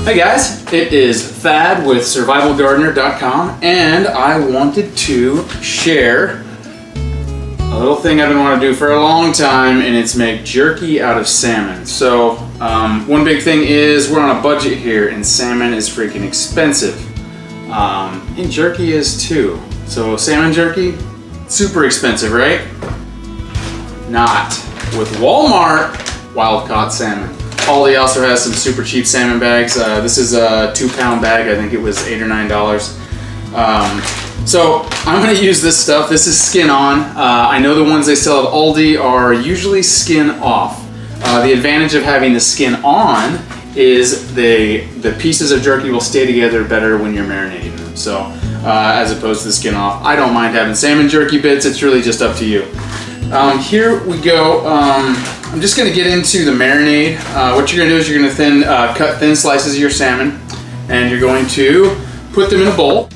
Hey guys, it is Thad with survivalgardener.com, and I wanted to share a little thing I've been wanting to do for a long time, and it's make jerky out of salmon. So one big thing is we're on a budget here, and salmon is freaking expensive, and jerky is too. So salmon jerky, super expensive, right? Not with Walmart wild caught salmon. Aldi also has some super cheap salmon bags. This is a 2-pound bag. I think it was $8 or $9. So I'm going to use this stuff. This is skin on. I know the ones they sell at Aldi are usually skin off. The advantage of having the skin on is the pieces of jerky will stay together better when you're marinating them. So as opposed to the skin off. I don't mind having salmon jerky bits. It's really just up to you. Here we go. I'm just going to get into the marinade. What you're going to do is you're going to cut thin slices of your salmon, and you're going to put them in a bowl.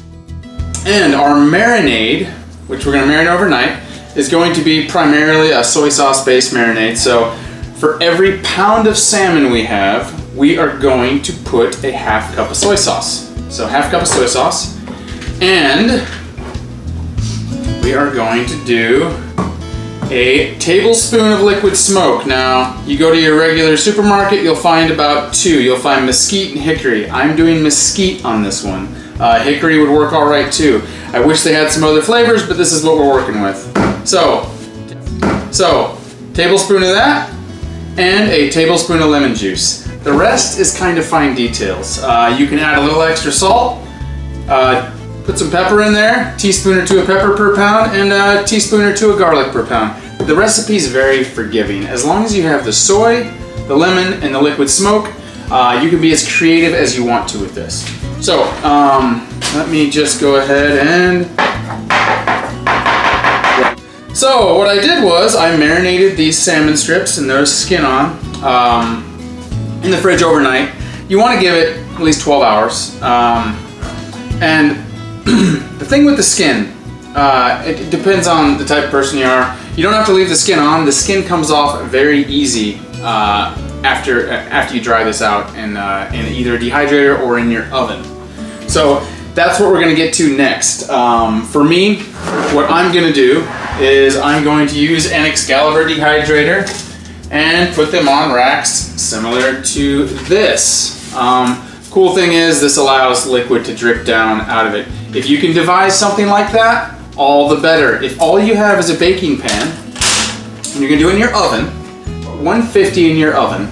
And our marinade, which we're going to marinate overnight, is going to be primarily a soy sauce based marinade. So for every pound of salmon we have, we are going to put a half cup of soy sauce. So half cup of soy sauce, and we are going to do a tablespoon of liquid smoke. Now, you go to your regular supermarket, you'll find about 2. You'll find mesquite and hickory. I'm doing mesquite on this one. Hickory would work all right too. I wish they had some other flavors, but this is what we're working with. So tablespoon of that, and a tablespoon of lemon juice. The rest is kind of fine details. You can add a little extra salt, put some pepper in there, teaspoon or 2 of pepper per pound, and a teaspoon or 2 of garlic per pound. The recipe is very forgiving. As long as you have the soy, the lemon, and the liquid smoke, you can be as creative as you want to with this. So, let me just go ahead and... So, what I did was I marinated these salmon strips, and there's skin on, in the fridge overnight. You want to give it at least 12 hours. And the thing with the skin, it depends on the type of person you are. You don't have to leave the skin on. The skin comes off very easy after you dry this out in either a dehydrator or in your oven. So that's what we're going to get to next. For me, what I'm going to do is I'm going to use an Exaclibur dehydrator and put them on racks similar to this. Cool thing is this allows liquid to drip down out of it. If you can devise something like that, all the better. If all you have is a baking pan, and you're gonna do it in your oven, 150 in your oven,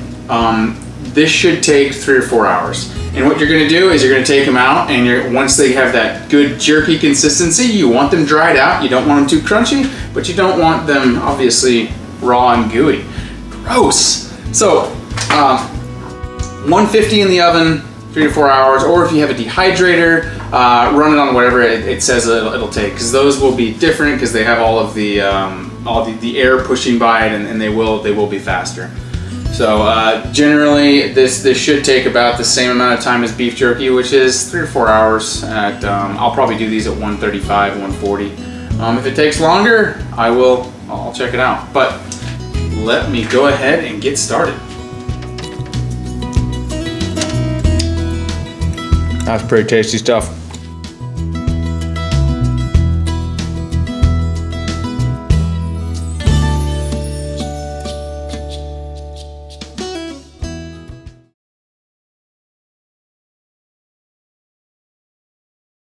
this should take 3 or 4 hours. And what you're gonna do is you're gonna take them out, and once they have that good jerky consistency, you want them dried out. You don't want them too crunchy, but you don't want them obviously raw and gooey. Gross. So 150 in the oven, 3 to 4 hours, or if you have a dehydrator, run it on whatever it says it'll take, because those will be different because they have all the air pushing by it, and they will be faster. So generally this should take about the same amount of time as beef jerky, which is 3 or 4 hours. I'll probably do these at 135, 140. If it takes longer, I'll check it out. But let me go ahead and get started. That's pretty tasty stuff.